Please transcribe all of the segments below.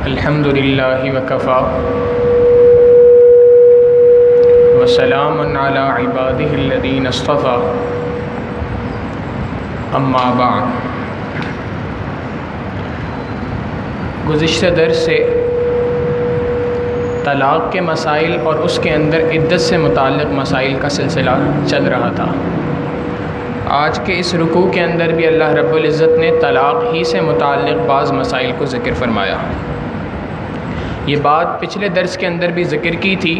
الحمد للہ وکفا وسلام علی عبادہ الذین اصطفیٰ اما بعد۔ گزشتہ درس سے طلاق کے مسائل اور اس کے اندر عدت سے متعلق مسائل کا سلسلہ چل رہا تھا۔ آج کے اس رکوع کے اندر بھی اللہ رب العزت نے طلاق ہی سے متعلق بعض مسائل کو ذکر فرمایا۔ یہ بات پچھلے درس کے اندر بھی ذکر کی تھی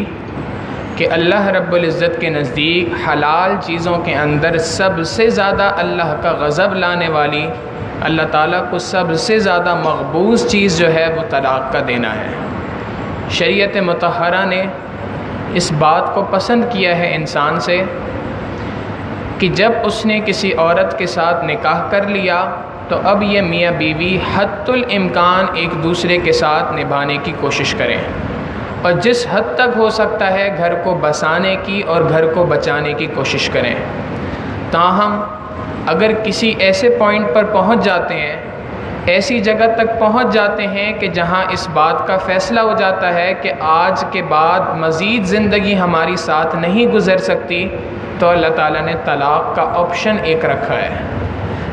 کہ اللہ رب العزت کے نزدیک حلال چیزوں کے اندر سب سے زیادہ اللہ کا غضب لانے والی، اللہ تعالیٰ کو سب سے زیادہ مقبوض چیز جو ہے وہ طلاق کا دینا ہے۔ شریعت مطہرہ نے اس بات کو پسند کیا ہے انسان سے کہ جب اس نے کسی عورت کے ساتھ نکاح کر لیا تو اب یہ میاں بیوی حد الامکان ایک دوسرے کے ساتھ نبھانے کی کوشش کریں اور جس حد تک ہو سکتا ہے گھر کو بسانے کی اور گھر کو بچانے کی کوشش کریں۔ تاہم اگر کسی ایسے پوائنٹ پر پہنچ جاتے ہیں، ایسی جگہ تک پہنچ جاتے ہیں کہ جہاں اس بات کا فیصلہ ہو جاتا ہے کہ آج کے بعد مزید زندگی ہماری ساتھ نہیں گزر سکتی، تو اللہ تعالیٰ نے طلاق کا آپشن ایک رکھا ہے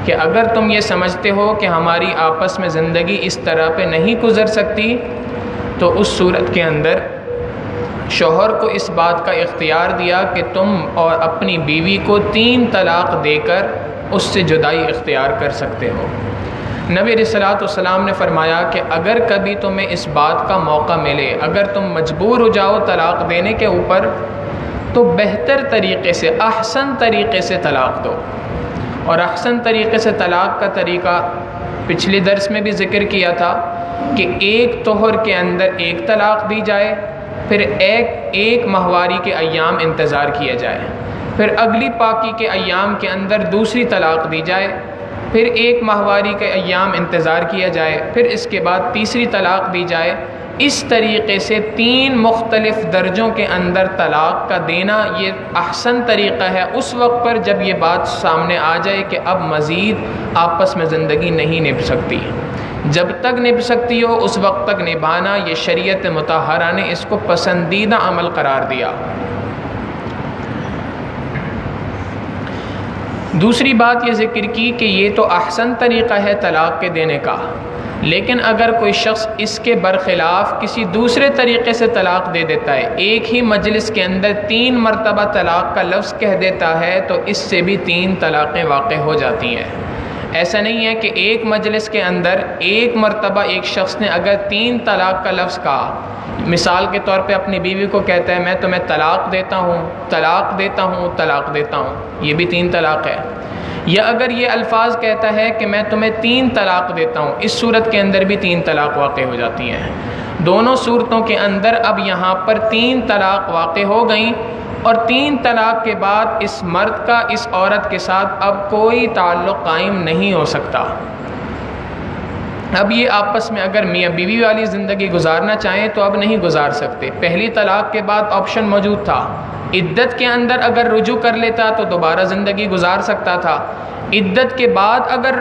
کہ اگر تم یہ سمجھتے ہو کہ ہماری آپس میں زندگی اس طرح پہ نہیں گزر سکتی، تو اس صورت کے اندر شوہر کو اس بات کا اختیار دیا کہ تم اور اپنی بیوی کو 3 طلاق دے کر اس سے جدائی اختیار کر سکتے ہو۔ نبی علیہ الصلوۃ والسلام نے فرمایا کہ اگر کبھی تمہیں اس بات کا موقع ملے، اگر تم مجبور ہو جاؤ طلاق دینے کے اوپر، تو بہتر طریقے سے، احسن طریقے سے طلاق دو۔ اور احسن طریقے سے طلاق کا طریقہ پچھلے درس میں بھی ذکر کیا تھا کہ ایک طہر کے اندر ایک طلاق دی جائے، پھر ایک ماہواری کے ایام انتظار کیا جائے، پھر اگلی پاکی کے ایام کے اندر دوسری طلاق دی جائے، پھر ایک ماہواری کے ایام انتظار کیا جائے، پھر اس کے بعد تیسری طلاق دی جائے۔ اس طریقے سے 3 مختلف درجوں کے اندر طلاق کا دینا یہ احسن طریقہ ہے، اس وقت پر جب یہ بات سامنے آ جائے کہ اب مزید آپس میں زندگی نہیں نبھ سکتی۔ جب تک نبھ سکتی ہو اس وقت تک نبھانا، یہ شریعت مطہرہ نے اس کو پسندیدہ عمل قرار دیا۔ دوسری بات یہ ذکر کی کہ یہ تو احسن طریقہ ہے طلاق کے دینے کا، لیکن اگر کوئی شخص اس کے برخلاف کسی دوسرے طریقے سے طلاق دے دیتا ہے، ایک ہی مجلس کے اندر 3 مرتبہ طلاق کا لفظ کہہ دیتا ہے، تو اس سے بھی 3 طلاقیں واقع ہو جاتی ہیں۔ ایسا نہیں ہے کہ ایک مجلس کے اندر ایک مرتبہ ایک شخص نے اگر 3 طلاق کا لفظ کہا، مثال کے طور پہ اپنی بیوی کو کہتا ہے میں تمہیں طلاق دیتا ہوں، طلاق دیتا ہوں، طلاق دیتا ہوں، یہ بھی 3 طلاق ہے۔ یا اگر یہ الفاظ کہتا ہے کہ میں تمہیں 3 طلاق دیتا ہوں، اس صورت کے اندر بھی 3 طلاق واقع ہو جاتی ہیں۔ دونوں صورتوں کے اندر اب یہاں پر 3 طلاق واقع ہو گئیں، اور 3 طلاق کے بعد اس مرد کا اس عورت کے ساتھ اب کوئی تعلق قائم نہیں ہو سکتا۔ اب یہ آپس میں اگر میاں بیوی والی زندگی گزارنا چاہیں تو اب نہیں گزار سکتے۔ پہلی طلاق کے بعد آپشن موجود تھا، عدت کے اندر اگر رجوع کر لیتا تو دوبارہ زندگی گزار سکتا تھا۔ عدت کے بعد اگر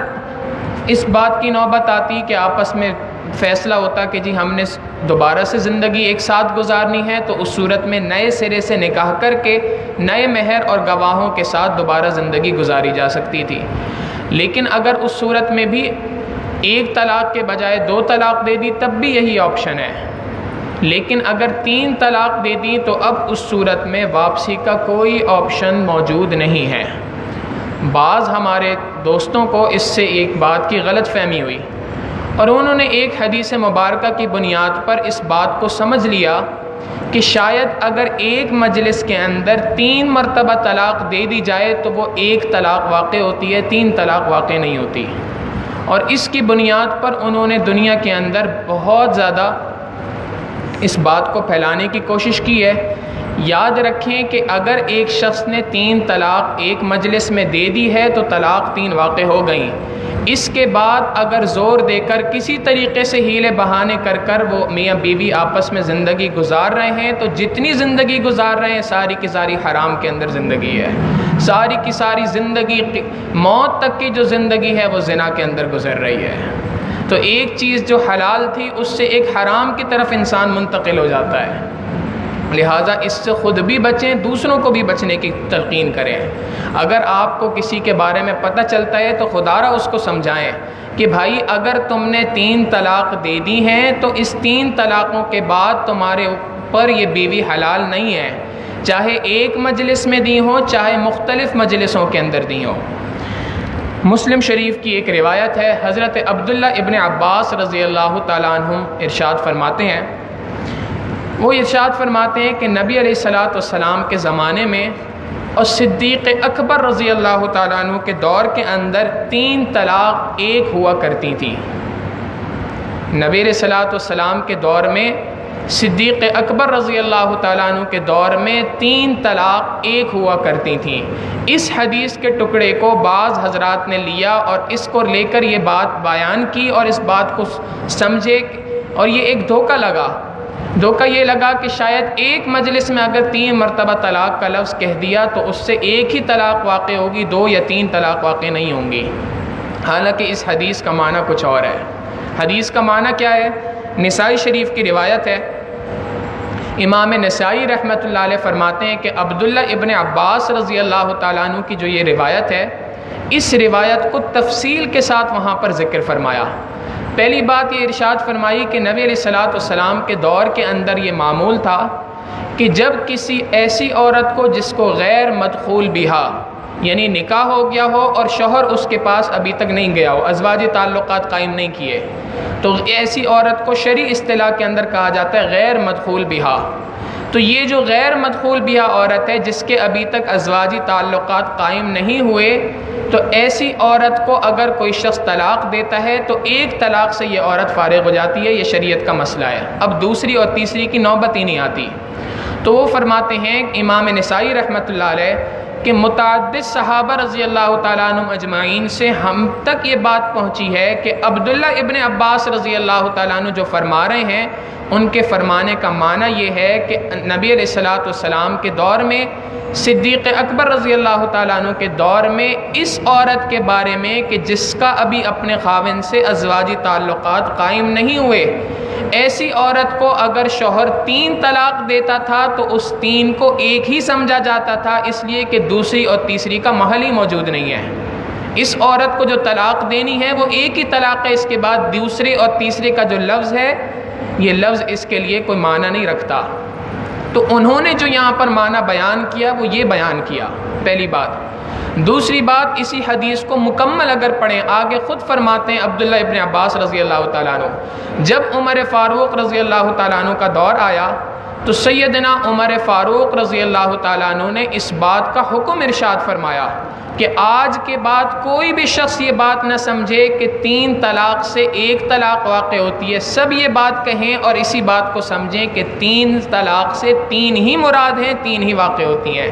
اس بات کی نوبت آتی کہ آپس میں فیصلہ ہوتا کہ جی ہم نے دوبارہ سے زندگی ایک ساتھ گزارنی ہے، تو اس صورت میں نئے سرے سے نکاح کر کے نئے مہر اور گواہوں کے ساتھ دوبارہ زندگی گزاری جا سکتی تھی۔ لیکن اگر اس صورت میں بھی ایک طلاق کے بجائے 2 طلاق دے دی تب بھی یہی آپشن ہے، لیکن اگر 3 طلاق دے دی تو اب اس صورت میں واپسی کا کوئی آپشن موجود نہیں ہے۔ بعض ہمارے دوستوں کو اس سے ایک بات کی غلط فہمی ہوئی، اور انہوں نے ایک حدیث مبارکہ کی بنیاد پر اس بات کو سمجھ لیا کہ شاید اگر ایک مجلس کے اندر 3 مرتبہ طلاق دے دی جائے تو وہ 1 طلاق واقع ہوتی ہے، 3 طلاق واقع نہیں ہوتی، اور اس کی بنیاد پر انہوں نے دنیا کے اندر بہت زیادہ اس بات کو پھیلانے کی کوشش کی ہے۔ یاد رکھیں کہ اگر ایک شخص نے 3 طلاق ایک مجلس میں دے دی ہے تو طلاق 3 واقع ہو گئیں۔ اس کے بعد اگر زور دے کر کسی طریقے سے ہیلے بہانے کر کر وہ میاں بیوی آپس میں زندگی گزار رہے ہیں، تو جتنی زندگی گزار رہے ہیں ساری کی ساری حرام کے اندر زندگی ہے، ساری کی ساری زندگی موت تک کی جو زندگی ہے وہ زنا کے اندر گزر رہی ہے۔ تو ایک چیز جو حلال تھی اس سے ایک حرام کی طرف انسان منتقل ہو جاتا ہے، لہٰذا اس سے خود بھی بچیں، دوسروں کو بھی بچنے کی تلقین کریں۔ اگر آپ کو کسی کے بارے میں پتہ چلتا ہے تو خدا را اس کو سمجھائیں کہ بھائی اگر تم نے 3 طلاق دے دی ہیں تو اس 3 طلاقوں کے بعد تمہارے اوپر یہ بیوی حلال نہیں ہے، چاہے ایک مجلس میں دی ہوں چاہے مختلف مجلسوں کے اندر دی ہوں۔ مسلم شریف کی ایک روایت ہے، حضرت عبداللہ ابن عباس رضی اللہ تعالیٰ عنہم ارشاد فرماتے ہیں، وہ ارشاد فرماتے ہیں کہ نبی علیہ الصلاۃ والسلام کے زمانے میں اور صدیق اکبر رضی اللہ تعالیٰ عنہ کے دور کے اندر 3 طلاق ایک ہوا کرتی تھی۔ نبی علیہ الصلاۃ والسلام کے دور میں، صدیق اکبر رضی اللہ تعالیٰ عنہ کے دور میں 3 طلاق ایک ہوا کرتی تھیں۔ اس حدیث کے ٹکڑے کو بعض حضرات نے لیا اور اس کو لے کر یہ بات بیان کی اور اس بات کو سمجھے، اور یہ ایک دھوکہ یہ لگا کہ شاید ایک مجلس میں اگر 3 مرتبہ طلاق کا لفظ کہہ دیا تو اس سے ایک ہی طلاق واقع ہوگی، 2 یا 3 طلاق واقع نہیں ہوں گی۔ حالانکہ اس حدیث کا معنی کچھ اور ہے۔ حدیث کا معنی کیا ہے؟ نسائی شریف کی روایت ہے، امام نسائی رحمۃ اللہ علیہ فرماتے ہیں کہ عبداللہ ابن عباس رضی اللہ تعالیٰ عنہ کی جو یہ روایت ہے، اس روایت کو تفصیل کے ساتھ وہاں پر ذکر فرمایا۔ پہلی بات یہ ارشاد فرمائی کہ نبی علیہ الصلاۃ والسلام کے دور کے اندر یہ معمول تھا کہ جب کسی ایسی عورت کو جس کو غیر مدخول بہا یعنی نکاح ہو گیا ہو اور شوہر اس کے پاس ابھی تک نہیں گیا ہو، ازواجی تعلقات قائم نہیں کیے، تو ایسی عورت کو شرعی اصطلاح کے اندر کہا جاتا ہے غیر مدخول بہا۔ تو یہ جو غیر مدخول بیاہ عورت ہے جس کے ابھی تک ازواجی تعلقات قائم نہیں ہوئے، تو ایسی عورت کو اگر کوئی شخص طلاق دیتا ہے تو ایک طلاق سے یہ عورت فارغ ہو جاتی ہے، یہ شریعت کا مسئلہ ہے، اب دوسری اور تیسری کی نوبت ہی نہیں آتی۔ تو وہ فرماتے ہیں امام نسائی رحمۃ اللہ علیہ کہ متعدد صحابہ رضی اللہ تعالیٰ عنہم اجمعین سے ہم تک یہ بات پہنچی ہے کہ عبداللہ ابن عباس رضی اللہ تعالیٰ عنہ جو فرما رہے ہیں، ان کے فرمانے کا معنی یہ ہے کہ نبی علیہ الصلوۃ والسلام کے دور میں، صدیق اکبر رضی اللہ تعالیٰ عنہ کے دور میں، اس عورت کے بارے میں کہ جس کا ابھی اپنے خاوند سے ازواجی تعلقات قائم نہیں ہوئے، ایسی عورت کو اگر شوہر 3 طلاق دیتا تھا تو اس 3 کو ایک ہی سمجھا جاتا تھا، اس لیے کہ دوسری اور تیسری کا محل ہی موجود نہیں ہے۔ اس عورت کو جو طلاق دینی ہے وہ ایک ہی طلاق ہے، اس کے بعد دوسرے اور تیسرے کا جو لفظ ہے، یہ لفظ اس کے لیے کوئی معنی نہیں رکھتا۔ تو انہوں نے جو یہاں پر معنی بیان کیا وہ یہ بیان کیا، پہلی بات۔ دوسری بات، اسی حدیث کو مکمل اگر پڑھیں، آگے خود فرماتے ہیں عبداللہ ابن عباس رضی اللہ تعالیٰ عنہ، جب عمر فاروق رضی اللہ تعالیٰ عنہ کا دور آیا تو سیدنا عمر فاروق رضی اللہ تعالیٰ عنہ نے اس بات کا حکم ارشاد فرمایا کہ آج کے بعد کوئی بھی شخص یہ بات نہ سمجھے کہ 3 طلاق سے 1 طلاق واقع ہوتی ہے، سب یہ بات کہیں اور اسی بات کو سمجھیں کہ 3 طلاق سے 3 ہی مراد ہیں، 3 ہی واقع ہوتی ہیں،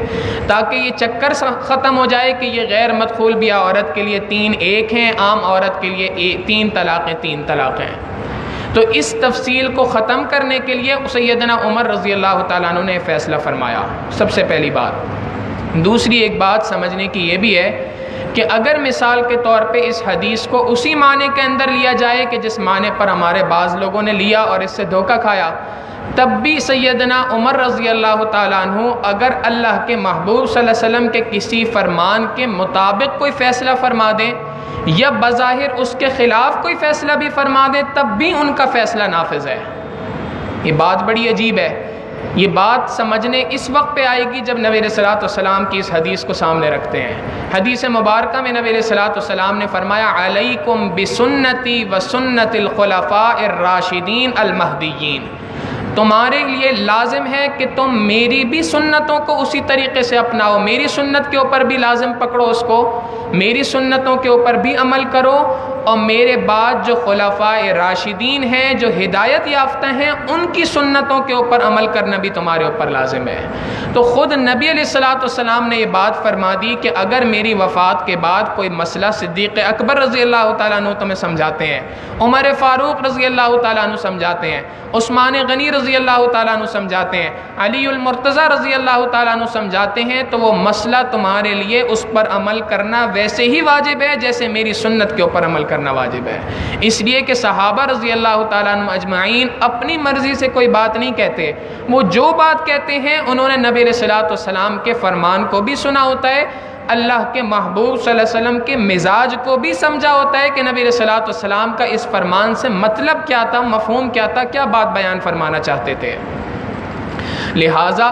تاکہ یہ چکر ختم ہو جائے کہ یہ غیر مدخول بیاہ عورت کے لیے 3 ایک ہیں، عام عورت کے لیے 3 طلاقیں 3 طلاقیں۔ تو اس تفصیل کو ختم کرنے کے لیے سیدنا عمر رضی اللہ تعالیٰ عنہ نے فیصلہ فرمایا، سب سے پہلی بات۔ دوسری ایک بات سمجھنے کی یہ بھی ہے کہ اگر مثال کے طور پہ اس حدیث کو اسی معنی کے اندر لیا جائے کہ جس معنی پر ہمارے بعض لوگوں نے لیا اور اس سے دھوکہ کھایا، تب بھی سیدنا عمر رضی اللہ تعالیٰ عنہ اگر اللہ کے محبوب صلی اللہ علیہ وسلم کے کسی فرمان کے مطابق کوئی فیصلہ فرما دیں یا بظاہر اس کے خلاف کوئی فیصلہ بھی فرما دیں، تب بھی ان کا فیصلہ نافذ ہے۔ یہ بات بڑی عجیب ہے۔ یہ بات سمجھنے اس وقت پہ آئے گی جب نبی علیہ الصلوۃ والسلام کی اس حدیث کو سامنے رکھتے ہیں۔ حدیث مبارکہ میں نبی علیہ الصلوۃ والسلام نے فرمایا، علیکم بسنتی وسنت الخلفاء الراشدین المہدیین، تمہارے لیے لازم ہے کہ تم میری بھی سنتوں کو اسی طریقے سے اپناؤ، میری سنت کے اوپر بھی لازم پکڑو اس کو، میری سنتوں کے اوپر بھی عمل کرو، اور میرے بعد جو خلفاء راشدین ہیں، جو ہدایت یافتہ ہیں، ان کی سنتوں کے اوپر عمل کرنا بھی تمہارے اوپر لازم ہے۔ تو خود نبی علیہ الصلوۃ والسلام نے یہ بات فرما دی کہ اگر میری وفات کے بعد کوئی مسئلہ صدیق اکبر رضی اللہ تعالیٰ عنہ تمہیں سمجھاتے ہیں، عمر فاروق رضی اللہ تعالیٰ عنہ سمجھاتے ہیں، عثمان غنی رضی اللہ تعالیٰ عنہ سمجھاتے ہیں، علی المرتضیٰ رضی اللہ تعالیٰ عنہ سمجھاتے ہیں، تو وہ مسئلہ تمہارے لیے اس پر عمل کرنا ویسے ہی واجب ہے جیسے میری سنت کے اوپر عمل کرنا واجب ہے۔ اس لیے کہ صحابہ رضی اللہ تعالیٰ عنہ اجمعین اپنی مرضی سے کوئی بات نہیں کہتے، وہ جو بات کہتے ہیں انہوں نے نبی علیہ الصلوۃ والسلام کے فرمان کو بھی سنا ہوتا ہے، اللہ کے محبوب صلی اللہ علیہ وسلم کے مزاج کو بھی سمجھا ہوتا ہے کہ نبی علیہ الصلوۃ والسلام کا اس فرمان سے مطلب کیا تھا، مفہوم کیا تھا، کیا بات بیان فرمانا چاہتے تھے۔ لہٰذا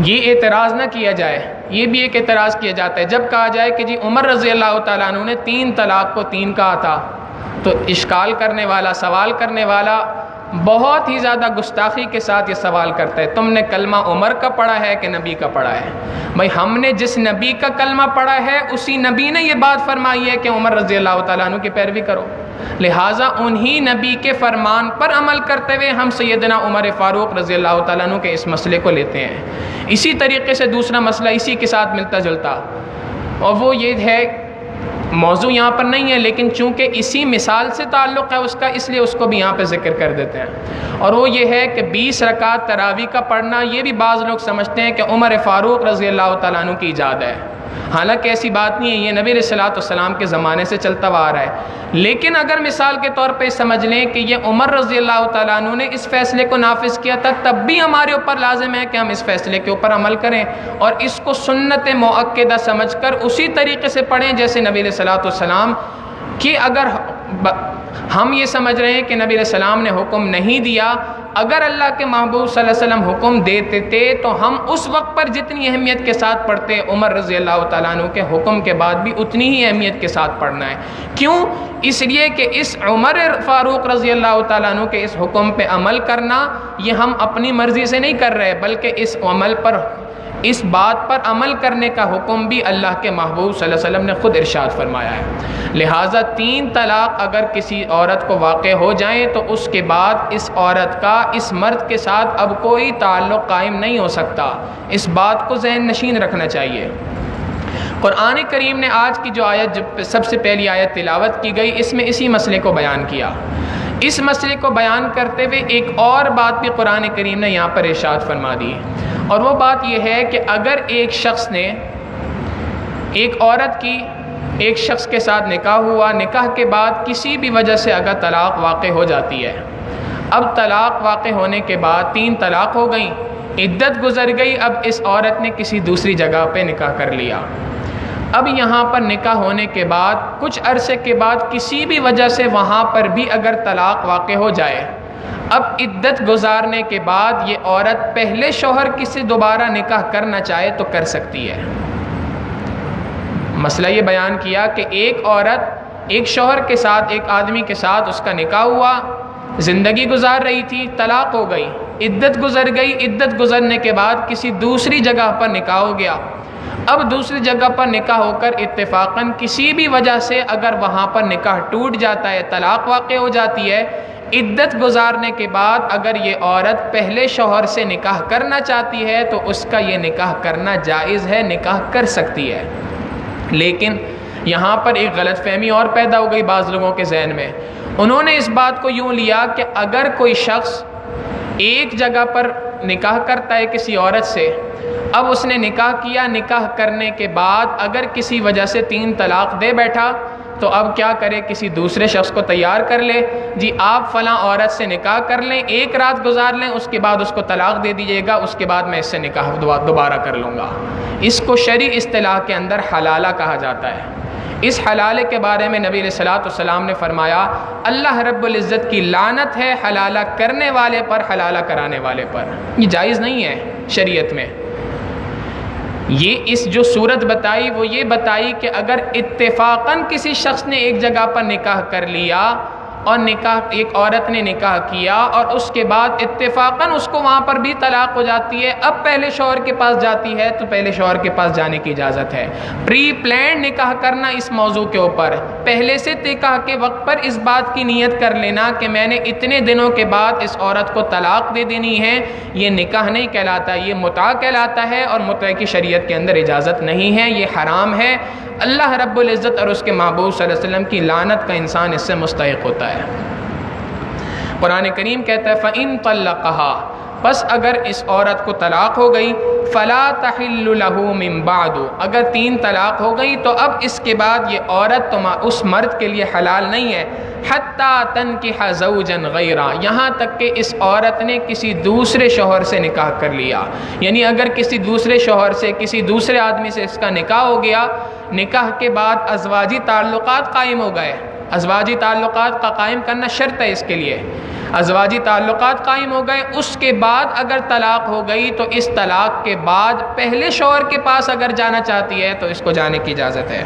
یہ اعتراض نہ کیا جائے، یہ بھی ایک اعتراض کیا جاتا ہے جب کہا جائے کہ جی عمر رضی اللہ تعالیٰ عنہ نے 3 طلاق کو 3 کہا تھا، تو اشکال کرنے والا، سوال کرنے والا بہت ہی زیادہ گستاخی کے ساتھ یہ سوال کرتا ہے، تم نے کلمہ عمر کا پڑھا ہے کہ نبی کا پڑھا ہے؟ بھائی ہم نے جس نبی کا کلمہ پڑھا ہے اسی نبی نے یہ بات فرمائی ہے کہ عمر رضی اللہ تعالیٰ عنہ کی پیروی کرو، لہٰذا انہی نبی کے فرمان پر عمل کرتے ہوئے ہم سیدنا عمر فاروق رضی اللہ تعالیٰ عنہ کے اس مسئلے کو لیتے ہیں۔ اسی طریقے سے دوسرا مسئلہ اسی کے ساتھ ملتا جلتا، اور وہ یہ ہے، موضوع یہاں پر نہیں ہے لیکن چونکہ اسی مثال سے تعلق ہے اس کا، اس لیے اس کو بھی یہاں پہ ذکر کر دیتے ہیں، اور وہ یہ ہے کہ 20 رکعت تراویح کا پڑھنا، یہ بھی بعض لوگ سمجھتے ہیں کہ عمر فاروق رضی اللہ تعالیٰ عنہ کی ایجاد ہے، حالانکہ ایسی بات نہیں ہے، یہ نبی علیہ الصلوۃ والسلام کے زمانے سے چلتا ہوا آ رہا ہے۔ لیکن اگر مثال کے طور پہ سمجھ لیں کہ یہ عمر رضی اللہ تعالیٰ عنہ نے اس فیصلے کو نافذ کیا تھا، تب بھی ہمارے اوپر لازم ہے کہ ہم اس فیصلے کے اوپر عمل کریں اور اس کو سنت مؤکدہ سمجھ کر اسی طریقے سے پڑھیں جیسے نبی علیہ الصلوۃ والسلام کی۔ اگر ہم یہ سمجھ رہے ہیں کہ نبی علیہ السلام نے حکم نہیں دیا اگر اللہ کے محبوب صلی اللہ علیہ وسلم حکم دیتے تھے تو ہم اس وقت پر جتنی اہمیت کے ساتھ پڑھتے، عمر رضی اللہ تعالیٰ عنہ کے حکم کے بعد بھی اتنی ہی اہمیت کے ساتھ پڑھنا ہے۔ کیوں؟ اس لیے کہ اس عمر فاروق رضی اللہ تعالیٰ عنہ کے اس حکم پہ عمل کرنا یہ ہم اپنی مرضی سے نہیں کر رہے، بلکہ اس بات پر عمل کرنے کا حکم بھی اللہ کے محبوب صلی اللہ علیہ وسلم نے خود ارشاد فرمایا ہے۔ لہٰذا 3 طلاق اگر کسی عورت کو واقع ہو جائیں تو اس کے بعد اس عورت کا اس مرد کے ساتھ اب کوئی تعلق قائم نہیں ہو سکتا۔ اس بات کو ذہن نشین رکھنا چاہیے۔ قرآن کریم نے آج کی جو آیت سب سے پہلی آیت تلاوت کی گئی، اس میں اسی مسئلے کو بیان کیا۔ اس مسئلے کو بیان کرتے ہوئے ایک اور بات بھی قرآن کریم نے یہاں پر ارشاد فرما دی، اور وہ بات یہ ہے کہ اگر ایک شخص نے ایک عورت کی ایک شخص کے ساتھ نکاح ہوا، نکاح کے بعد کسی بھی وجہ سے اگر طلاق واقع ہو جاتی ہے، اب طلاق واقع ہونے کے بعد 3 طلاق ہو گئیں، عدت گزر گئی، اب اس عورت نے کسی دوسری جگہ پہ نکاح کر لیا۔ اب یہاں پر نکاح ہونے کے بعد کچھ عرصے کے بعد کسی بھی وجہ سے وہاں پر بھی اگر طلاق واقع ہو جائے، اب عدت گزارنے کے بعد یہ عورت پہلے شوہر کی سے دوبارہ نکاح کرنا چاہے تو کر سکتی ہے۔ مسئلہ یہ بیان کیا کہ ایک عورت ایک شوہر کے ساتھ، ایک آدمی کے ساتھ اس کا نکاح ہوا، زندگی گزار رہی تھی، طلاق ہو گئی، عدت گزر گئی، عدت گزرنے کے بعد کسی دوسری جگہ پر نکاح ہو گیا۔ اب دوسری جگہ پر نکاح ہو کر اتفاقاً کسی بھی وجہ سے اگر وہاں پر نکاح ٹوٹ جاتا ہے، طلاق واقع ہو جاتی ہے، عدت گزارنے کے بعد اگر یہ عورت پہلے شوہر سے نکاح کرنا چاہتی ہے تو اس کا یہ نکاح کرنا جائز ہے، نکاح کر سکتی ہے۔ لیکن یہاں پر ایک غلط فہمی اور پیدا ہو گئی بعض لوگوں کے ذہن میں۔ انہوں نے اس بات کو یوں لیا کہ اگر کوئی شخص ایک جگہ پر نکاح کرتا ہے کسی عورت سے، اب اس نے نکاح کیا، نکاح کرنے کے بعد اگر کسی وجہ سے 3 طلاق دے بیٹھا تو اب کیا کرے، کسی دوسرے شخص کو تیار کر لے، جی آپ فلاں عورت سے نکاح کر لیں، ایک رات گزار لیں، اس کے بعد اس کو طلاق دے دیجیے گا، اس کے بعد میں اس سے نکاح دوبارہ کر لوں گا۔ اس کو شرعی اصطلاح کے اندر حلالہ کہا جاتا ہے۔ اس حلالے کے بارے میں نبی علیہ الصلوۃ والسلام نے فرمایا، اللہ رب العزت کی لعنت ہے حلالہ کرنے والے پر، حلالہ کرانے والے پر۔ یہ جائز نہیں ہے شریعت میں۔ یہ اس جو صورت بتائی وہ یہ بتائی کہ اگر اتفاقاً کسی شخص نے ایک جگہ پر نکاح کر لیا اور ایک عورت نے نکاح کیا اور اس کے بعد اتفاقاً اس کو وہاں پر بھی طلاق ہو جاتی ہے، اب پہلے شوہر کے پاس جاتی ہے تو پہلے شوہر کے پاس جانے کی اجازت ہے۔ پری پلانڈ نکاح کرنا اس موضوع کے اوپر، پہلے سے نکاح کے وقت پر اس بات کی نیت کر لینا کہ میں نے اتنے دنوں کے بعد اس عورت کو طلاق دے دینی ہے، یہ نکاح نہیں کہلاتا، یہ متع کہلاتا ہے، اور متع کی شریعت کے اندر اجازت نہیں ہے، یہ حرام ہے۔ اللہ رب العزت اور اس کے محبوب صلی اللہ علیہ وسلم کی لعنت کا انسان اس سے مستحق ہوتا ہے۔ قرآن کریم کہتا ہے فَإِن طَلَّقَهَا، بس اگر اس عورت کو طلاق ہو گئی، فَلَا تَحِلُّ لَهُ مِن بَعْدُ، اگر 3 طلاق ہو گئی تو اب اس کے بعد یہ عورت اس مرد کے لیے حلال نہیں ہے، حَتَّى تَنْكِحَ زَوْجًا غَيْرَهُ، یہاں تک کہ اس عورت نے کسی دوسرے شوہر سے نکاح کر لیا۔ یعنی اگر کسی دوسرے شوہر سے، کسی دوسرے آدمی سے اس کا نکاح ہو گیا، نکاح کے بعد ازواجی تعلقات قائم ہو گئے، ازواجی تعلقات کا قائم کرنا شرط ہے اس کے لیے، ازواجی تعلقات قائم ہو گئے، اس کے بعد اگر طلاق ہو گئی تو اس طلاق کے بعد پہلے شوہر کے پاس اگر جانا چاہتی ہے تو اس کو جانے کی اجازت ہے۔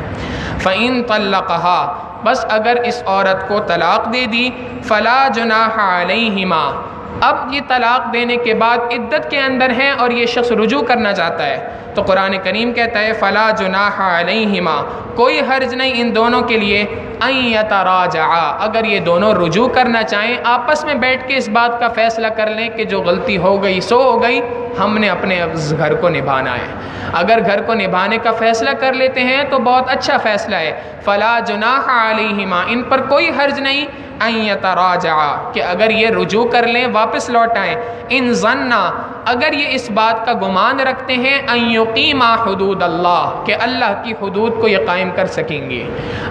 فَإِن طَلَّقَهَا، بس اگر اس عورت کو طلاق دے دی، فَلَا جُنَاحَ عَلَيْهِمَا، اب یہ طلاق دینے کے بعد عدت کے اندر ہیں اور یہ شخص رجوع کرنا چاہتا ہے تو قرآن کریم کہتا ہے فَلَا جُنَاحَ عَلَيْهِمَا، کوئی حرج نہیں ان دونوں کے لیے، أَن يَتَرَاجَعَا، اگر یہ دونوں رجوع کرنا چاہیں، آپس میں بیٹھ کے اس بات کا فیصلہ کر لیں کہ جو غلطی ہو گئی سو ہو گئی، ہم نے اپنے گھر کو نبھانا ہے۔ اگر گھر کو نبھانے کا فیصلہ کر لیتے ہیں تو بہت اچھا فیصلہ ہے۔ فَلَا جُنَاحَ عَلَيْهِمَا، ان پر کوئی حرج نہیں، أن يتراجعا، کہ اگر یہ رجوع کر لیں، واپس لوٹ آئیں، ان ظنا، اگر یہ اس بات کا گمان رکھتے ہیں، ان یقیما حدود اللہ، کہ اللہ کی حدود کو یہ قائم کر سکیں گے،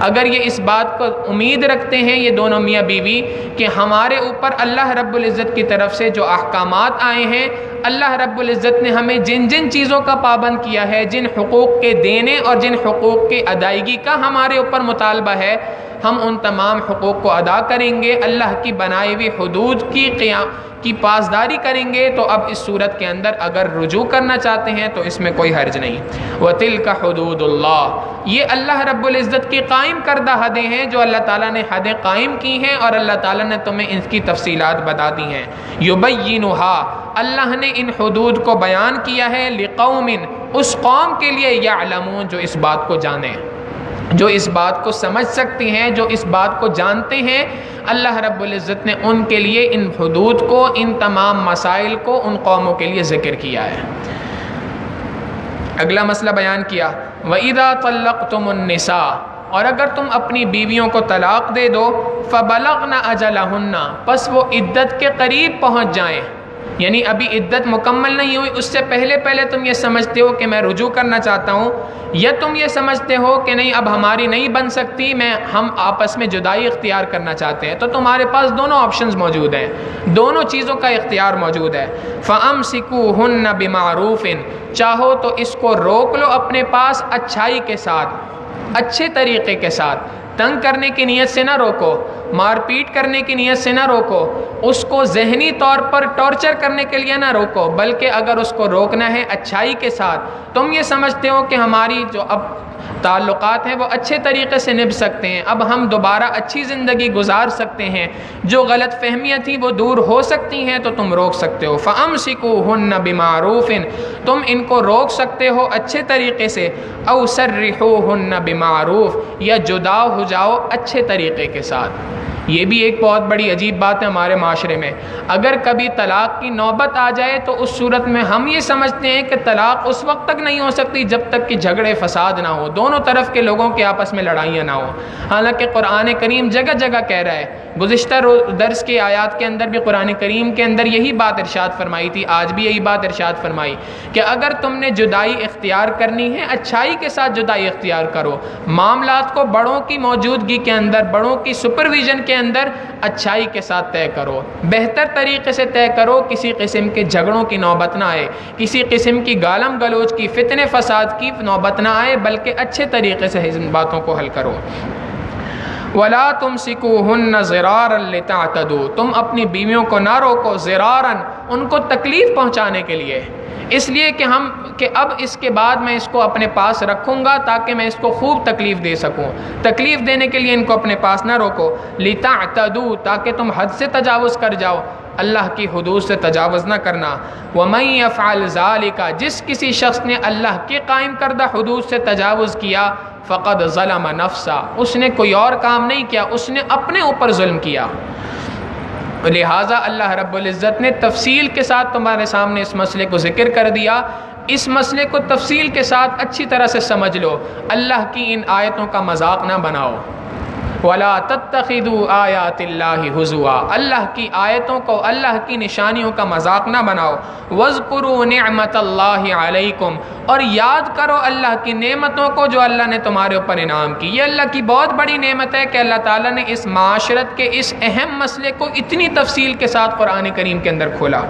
اگر یہ اس بات کو امید رکھتے ہیں یہ دونوں میاں بیوی کہ ہمارے اوپر اللہ رب العزت کی طرف سے جو احکامات آئے ہیں، اللہ رب العزت نے ہمیں جن جن چیزوں کا پابند کیا ہے، جن حقوق کے دینے اور جن حقوق کے ادائیگی کا ہمارے اوپر مطالبہ ہے، ہم ان تمام حقوق کو ادا کریں گے، اللہ کی بنائی ہوئی حدود کی پاسداری کریں گے، تو اب اس صورت کے اندر اگر رجوع کرنا چاہتے ہیں تو اس میں کوئی حرج نہیں۔ وَتِلْكَ حُدُودُ اللَّهِ، یہ اللہ رب العزت کی قائم کردہ حدیں ہیں، جو اللہ تعالیٰ نے حدیں قائم کی ہیں اور اللہ تعالیٰ نے تمہیں ان کی تفصیلات بتا دی ہیں۔ يُبَيِّنُهَا، اللہ نے ان حدود کو بیان کیا ہے، لِقَوْمٍ، اس قوم کے لیے، يَعْلَمُونَ، جو اس بات کو جانیں، جو اس بات کو سمجھ سکتے ہیں، جو اس بات کو جانتے ہیں۔ اللہ رب العزت نے ان کے لیے ان حدود کو، ان تمام مسائل کو ان قوموں کے لیے ذکر کیا ہے۔ اگلا مسئلہ بیان کیا، وَإِذَا طَلَّقْتُمُ النِّسَاءَ، اور اگر تم اپنی بیویوں کو طلاق دے دو، فَبَلَغْنَ أَجَلَهُنَّ، پس وہ عدت کے قریب پہنچ جائیں، یعنی ابھی عدت مکمل نہیں ہوئی، اس سے پہلے تم یہ سمجھتے ہو کہ میں رجوع کرنا چاہتا ہوں، یا تم یہ سمجھتے ہو کہ نہیں اب ہماری نہیں بن سکتی، ہم آپس میں جدائی اختیار کرنا چاہتے ہیں، تو تمہارے پاس دونوں آپشنز موجود ہیں، دونوں چیزوں کا اختیار موجود ہے۔ فَأَمْسِكُوهُنَّ بِمَعْرُوفٍ، چاہو تو اس کو روک لو اپنے پاس اچھائی کے ساتھ، اچھے طریقے کے ساتھ، تنگ کرنے کی نیت سے نہ روکو، مار پیٹ کرنے کی نیت سے نہ روکو، اس کو ذہنی طور پر ٹارچر کرنے کے لیے نہ روکو، بلکہ اگر اس کو روکنا ہے اچھائی کے ساتھ، تم یہ سمجھتے ہو کہ ہماری جو اب تعلقات ہیں وہ اچھے طریقے سے نبھ سکتے ہیں، اب ہم دوبارہ اچھی زندگی گزار سکتے ہیں، جو غلط فہمیاں تھیں وہ دور ہو سکتی ہیں، تو تم روک سکتے ہو۔ فَأَمْسِكُوهُنَّ بِمَعْرُوفٍ، تم ان کو روک سکتے ہو اچھے طریقے سے، أَوْ سَرِّحُوهُنَّ بِمَعْرُوف، یا جدا ہو جاؤ اچھے طریقے کے ساتھ۔ یہ بھی ایک بہت بڑی عجیب بات ہے ہمارے معاشرے میں، اگر کبھی طلاق کی نوبت آ جائے تو اس صورت میں ہم یہ سمجھتے ہیں کہ طلاق اس وقت تک نہیں ہو سکتی جب تک کہ جھگڑے فساد نہ ہو، دونوں طرف کے لوگوں کے آپس میں لڑائیاں نہ ہوں، حالانکہ قرآن کریم جگہ جگہ کہہ رہا ہے۔ گزشتہ درس کے آیات کے اندر بھی قرآن کریم کے اندر یہی بات ارشاد فرمائی تھی، آج بھی یہی بات ارشاد فرمائی کہ اگر تم نے جدائی اختیار کرنی ہے، اچھائی کے ساتھ جدائی اختیار کرو، معاملات کو بڑوں کی موجودگی کے اندر، بڑوں کی سپرویژن کے اندر اچھائی کے ساتھ طے کرو، بہتر طریقے سے طے کرو، کسی قسم کے جھگڑوں کی نوبت نہ آئے، کسی قسم کی گالم گلوچ کی، فتنے فساد کی نوبت نہ آئے، بلکہ اچھے طریقے سے ان باتوں کو حل کرو۔ وَلَا تُمْسِكُوهُنَّ ضِرَارًا لِتَعْتَدُوا، تم اپنی بیویوں کو نہ روکو ضراراً، ان کو تکلیف پہنچانے کے لیے، اس لیے کہ اب اس کے بعد میں اس کو اپنے پاس رکھوں گا تاکہ میں اس کو خوب تکلیف دے سکوں، تکلیف دینے کے لیے ان کو اپنے پاس نہ روکو، لِتَعْتَدُوا، تاکہ تم حد سے تجاوز کر جاؤ، اللہ کی حدود سے تجاوز نہ کرنا۔ وَمَن يَفْعَلْ ذَلِكَ، جس کسی شخص نے اللہ کے قائم کردہ حدود سے تجاوز کیا، فقد ظلم نفسا، اس نے کوئی اور کام نہیں کیا، اس نے اپنے اوپر ظلم کیا۔ لہٰذا اللہ رب العزت نے تفصیل کے ساتھ تمہارے سامنے اس مسئلے کو ذکر کر دیا، اس مسئلے کو تفصیل کے ساتھ اچھی طرح سے سمجھ لو، اللہ کی ان آیتوں کا مذاق نہ بناؤ۔ وَلَا تَتَّخِذُوا آیَاتِ اللَّهِ هُزُوًا، اللہ کی آیتوں کو، اللہ کی نشانیوں کا مذاق نہ بناؤ۔ وَاذْكُرُوا نِعْمَةَ اللَّهِ عَلَيْكُمْ، اور یاد کرو اللہ کی نعمتوں کو جو اللہ نے تمہارے اوپر انعام کی۔ یہ اللہ کی بہت بڑی نعمت ہے کہ اللہ تعالیٰ نے اس معاشرت کے اس اہم مسئلے کو اتنی تفصیل کے ساتھ قرآن کریم کے اندر کھولا۔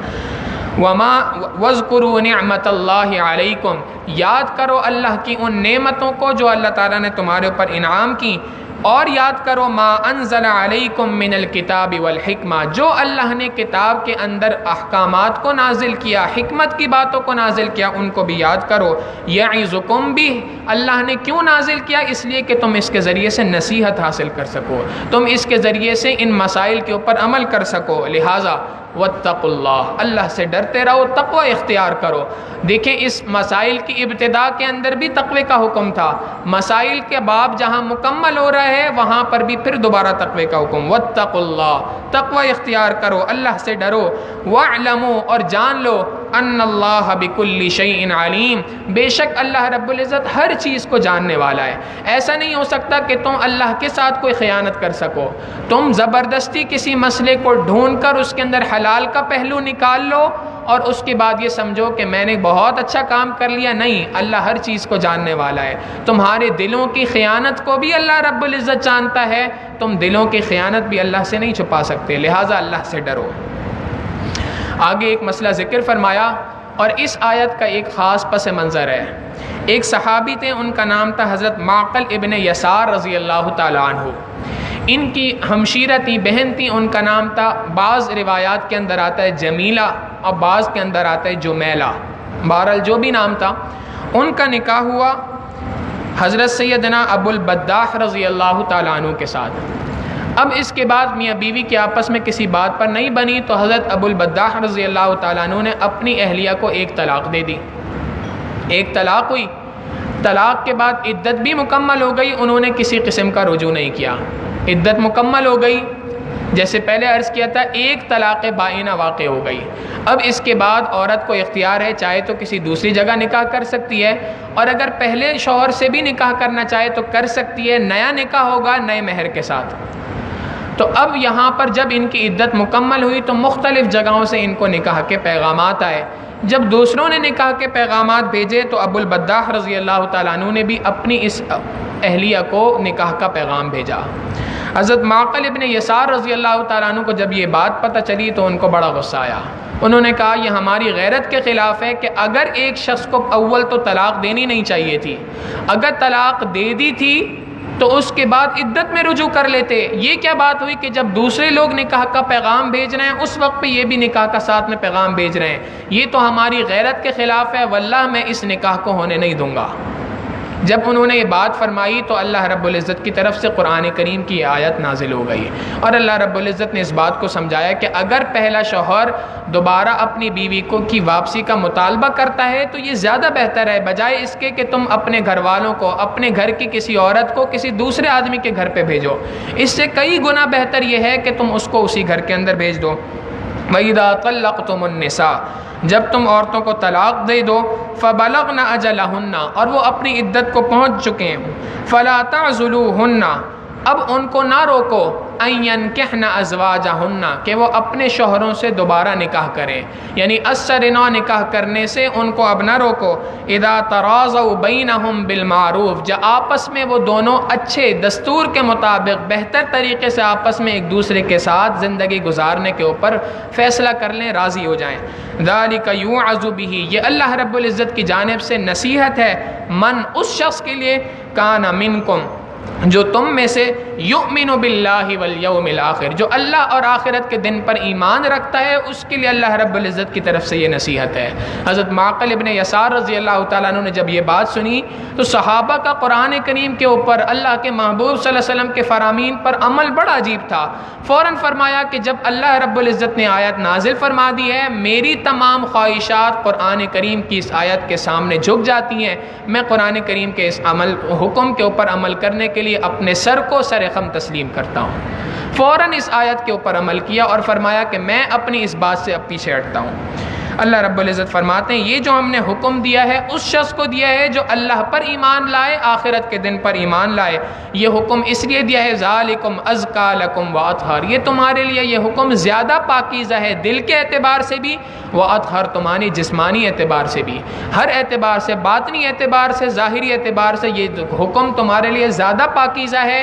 وَاذْكُرُوا نِعْمَةَ اللَّهِ عَلَيْكُمْ، یاد کرو اللہ کی ان نعمتوں کو جو اللہ تعالیٰ نے تمہارے اوپر انعام کی، اور یاد کرو ما انزل علیکم من الکتاب والحکمہ، جو اللہ نے کتاب کے اندر احکامات کو نازل کیا، حکمت کی باتوں کو نازل کیا، ان کو بھی یاد کرو۔ یعظکم بہ، اللہ نے کیوں نازل کیا؟ اس لیے کہ تم اس کے ذریعے سے نصیحت حاصل کر سکو، تم اس کے ذریعے سے ان مسائل کے اوپر عمل کر سکو۔ لہٰذا واتقوا اللہ، اللہ سے ڈرتے رہو، تقوی اختیار کرو۔ دیکھیں اس مسائل کی ابتدا کے اندر بھی تقوی کا حکم تھا، مسائل کے باب جہاں مکمل ہو رہا ہے وہاں پر بھی پھر دوبارہ تقوی کا حکم، واتقوا اللہ، تقوی اختیار کرو، اللہ سے ڈرو۔ واعلموا، اور جان لو، ان اللہ بکل شیء علیم، بے شک اللہ رب العزت ہر چیز کو جاننے والا ہے۔ ایسا نہیں ہو سکتا کہ تم اللہ کے ساتھ کوئی خیانت کر سکو، تم زبردستی کسی مسئلے کو ڈھونڈ کر اس کے اندر حلال کا پہلو نکال لو اور اس کے بعد یہ سمجھو کہ میں نے بہت اچھا کام کر لیا۔ نہیں، اللہ ہر چیز کو جاننے والا ہے، تمہارے دلوں کی خیانت کو بھی اللہ رب العزت جانتا ہے، تم دلوں کی خیانت بھی اللہ سے نہیں چھپا سکتے، لہٰذا اللہ سے ڈرو۔ آگے ایک مسئلہ ذکر فرمایا، اور اس آیت کا ایک خاص پس منظر ہے۔ ایک صحابی تھے، ان کا نام تھا حضرت معقل ابن یسار رضی اللہ تعالیٰ عنہ۔ ان کی ہمشیرہ تھی، بہن تھی، ان کا نام تھا، بعض روایات کے اندر آتا ہے جمیلہ اور بعض کے اندر آتا ہے جمیلہ، بہرحال جو بھی نام تھا، ان کا نکاح ہوا حضرت سیدنا ابو البداح رضی اللہ تعالیٰ عنہ کے ساتھ۔ اب اس کے بعد میاں بیوی کے آپس میں کسی بات پر نہیں بنی تو حضرت ابو البداح رضی اللہ تعالیٰ عنہ نے اپنی اہلیہ کو ایک طلاق دے دی، ایک طلاق ہوئی۔ طلاق کے بعد عدت بھی مکمل ہو گئی، انہوں نے کسی قسم کا رجوع نہیں کیا، عدت مکمل ہو گئی، جیسے پہلے عرض کیا تھا ایک طلاق بائنہ واقع ہو گئی۔ اب اس کے بعد عورت کو اختیار ہے، چاہے تو کسی دوسری جگہ نکاح کر سکتی ہے، اور اگر پہلے شوہر سے بھی نکاح کرنا چاہے تو کر سکتی ہے، نیا نکاح ہوگا نئے مہر کے ساتھ۔ تو اب یہاں پر جب ان کی عدت مکمل ہوئی تو مختلف جگہوں سے ان کو نکاح کے پیغامات آئے۔ جب دوسروں نے نکاح کے پیغامات بھیجے تو ابو البداح رضی اللہ تعالیٰ عنہ نے بھی اپنی اس اہلیہ کو نکاح کا پیغام بھیجا۔ حضرت معقل ابن یسار رضی اللہ تعالیٰ عنہ کو جب یہ بات پتہ چلی تو ان کو بڑا غصہ آیا۔ انہوں نے کہا یہ ہماری غیرت کے خلاف ہے کہ اگر ایک شخص کو اول تو طلاق دینی نہیں چاہیے تھی، اگر طلاق دے دی تھی تو اس کے بعد عدت میں رجوع کر لیتے۔ یہ کیا بات ہوئی کہ جب دوسرے لوگ نکاح کا پیغام بھیج رہے ہیں اس وقت پہ یہ بھی نکاح کا ساتھ میں پیغام بھیج رہے ہیں، یہ تو ہماری غیرت کے خلاف ہے، واللہ میں اس نکاح کو ہونے نہیں دوں گا۔ جب انہوں نے یہ بات فرمائی تو اللہ رب العزت کی طرف سے قرآن کریم کی آیت نازل ہو گئی، اور اللہ رب العزت نے اس بات کو سمجھایا کہ اگر پہلا شوہر دوبارہ اپنی بیوی کی واپسی کا مطالبہ کرتا ہے تو یہ زیادہ بہتر ہے بجائے اس کے کہ تم اپنے گھر والوں کو، اپنے گھر کی کسی عورت کو کسی دوسرے آدمی کے گھر پہ بھیجو، اس سے کئی گنا بہتر یہ ہے کہ تم اس کو اسی گھر کے اندر بھیج دو۔ وَإِذَا طَلَّقْتُمُ النِّسَاءَ، جب تم عورتوں کو طلاق دے دو، فَبَلَغْنَ أَجَلَهُنَّ، اور وہ اپنی عدت کو پہنچ چکے ہیں، فَلَا تَعْزُلُوهُنَّ، اب ان کو نہ روکو، أَن يَنكِحْنَ أَزْوَاجَهُنَّ، کہ وہ اپنے شوہروں سے دوبارہ نکاح کریں، یعنی اثر نو نکاح کرنے سے ان کو اب نہ روکو۔ إِذَا تَرَاضَوْا بَيْنَهُمْ بِالْمَعْرُوفِ، جب آپس میں وہ دونوں اچھے دستور کے مطابق بہتر طریقے سے آپس میں ایک دوسرے کے ساتھ زندگی گزارنے کے اوپر فیصلہ کر لیں، راضی ہو جائیں۔ ذَلِكَ يُوعَظُ بِهِ، یہ اللہ رب العزت کی جانب سے نصیحت ہے، من، اس شخص کے لیے، کان منکم، جو تم میں سے، یؤمن باللہ والیوم الآخر، جو اللہ اور آخرت کے دن پر ایمان رکھتا ہے، اس کے لیے اللہ رب العزت کی طرف سے یہ نصیحت ہے۔ حضرت معقل ابن یسار رضی اللہ تعالیٰ عنہ نے جب یہ بات سنی تو صحابہ کا قرآن کریم کے اوپر، اللہ کے محبوب صلی اللہ علیہ وسلم کے فرامین پر عمل بڑا عجیب تھا۔ فوراً فرمایا کہ جب اللہ رب العزت نے آیت نازل فرما دی ہے، میری تمام خواہشات قرآن کریم کی اس آیت کے سامنے جھک جاتی ہیں، میں قرآن کریم کے اس حکم کے اوپر عمل کرنے کے لیے اپنے سر کو سر خم تسلیم کرتا ہوں۔ فوراً اس آیت کے اوپر عمل کیا اور فرمایا کہ میں اپنی اس بات سے اب پیچھے ہٹتا ہوں۔ اللہ رب العزت فرماتے ہیں یہ جو ہم نے حکم دیا ہے اس شخص کو دیا ہے جو اللہ پر ایمان لائے، آخرت کے دن پر ایمان لائے۔ یہ حکم اس لیے دیا ہے ذالکم ازکا لکم واطہر، یہ تمہارے لیے یہ حکم زیادہ پاکیزہ ہے دل کے اعتبار سے بھی، واطہر تمہاری جسمانی اعتبار سے بھی، ہر اعتبار سے، باطنی اعتبار سے، ظاہری اعتبار سے یہ حکم تمہارے لیے زیادہ پاکیزہ ہے،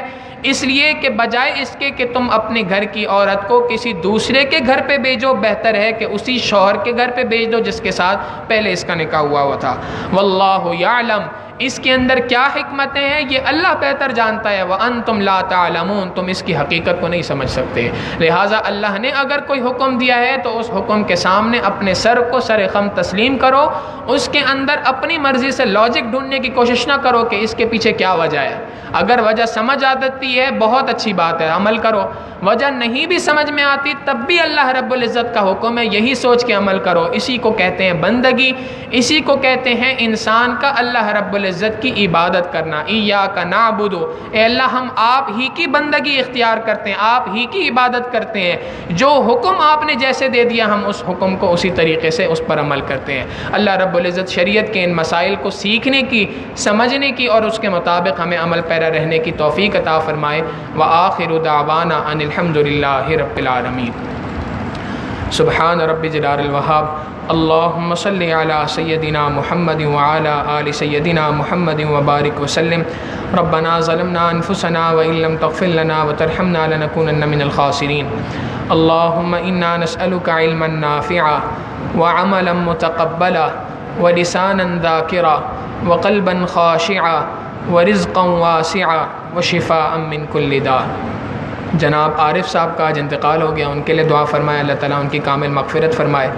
اس لیے کہ بجائے اس کے کہ تم اپنے گھر کی عورت کو کسی دوسرے کے گھر پہ بھیجو، بہتر ہے کہ اسی شوہر کے گھر پہ بھیج دو جس کے ساتھ پہلے اس کا نکاح ہوا تھا۔ واللہ یعلم، اس کے اندر کیا حکمتیں ہیں یہ اللہ بہتر جانتا ہے، وَأَنْتُمْ لَا تَعْلَمُونَ، تم اس کی حقیقت کو نہیں سمجھ سکتے۔ لہٰذا اللہ نے اگر کوئی حکم دیا ہے تو اس حکم کے سامنے اپنے سر کو سر خم تسلیم کرو، اس کے اندر اپنی مرضی سے لاجک ڈھونڈنے کی کوشش نہ کرو کہ اس کے پیچھے کیا وجہ ہے۔ اگر وجہ سمجھ آتی ہے بہت اچھی بات ہے، عمل کرو، وجہ نہیں بھی سمجھ میں آتی تب بھی اللہ رب العزت کا حکم ہے یہی سوچ کے عمل کرو۔ اسی کو کہتے ہیں بندگی، اسی کو کہتے ہیں انسان کا اللہ رب العزت کی عبادت کرنا۔ ایاک نعبد، اے اللہ ہم آپ ہی کی بندگی اختیار کرتے ہیں، آپ ہی کی عبادت کرتے ہیں، جو حکم آپ نے جیسے دے دیا ہم اس حکم کو اسی طریقے سے اس پر عمل کرتے ہیں۔ اللہ رب العزت شریعت کے ان مسائل کو سیکھنے کی، سمجھنے کی اور اس کے مطابق ہمیں عمل پیرا رہنے کی توفیق عطا فرمائے۔ وآخر دعوانا ان الحمد للہ رب العالمین۔ سبحان رب جلال الوہاب، اللہم صلی علی سیدنا محمد وعلی آل سیدنا محمد وبارک وسلم۔ ربنا ظلمنا انفسنا وإن لم تغفر لنا وترحمنا لنكونن من الخاسرین۔ اللہم انا نسألک علما نافعا وعملا متقبلا ولسانا ذاکرا وقلبا خاشعا ورزقا واسعا وشفاء من كل داء۔ جناب عارف صاحب کا آج انتقال ہو گیا، ان کے لیے دعا فرمائے، اللہ تعالیٰ ان کی کامل مغفرت فرمائے،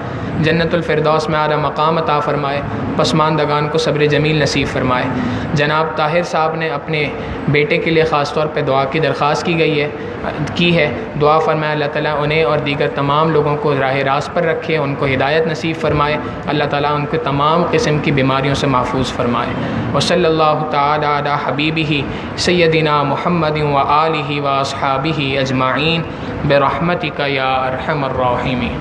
جنت الفردوس میں اعلیٰ مقام عطا فرمائے، پسماندگان کو صبر جمیل نصیب فرمائے۔ جناب طاہر صاحب نے اپنے بیٹے کے لیے خاص طور پہ دعا کی درخواست کی ہے، دعا فرمائے اللہ تعالیٰ انہیں اور دیگر تمام لوگوں کو راہ راست پر رکھے، ان کو ہدایت نصیب فرمائے، اللہ تعالیٰ ان کو تمام قسم کی بیماریوں سے محفوظ فرمائے۔ وصلی اللہ تعالی علی حبیبہ سیدنا محمد و آلہ و اصحابہ اجمعین برحمتک یا ارحم الراحمین۔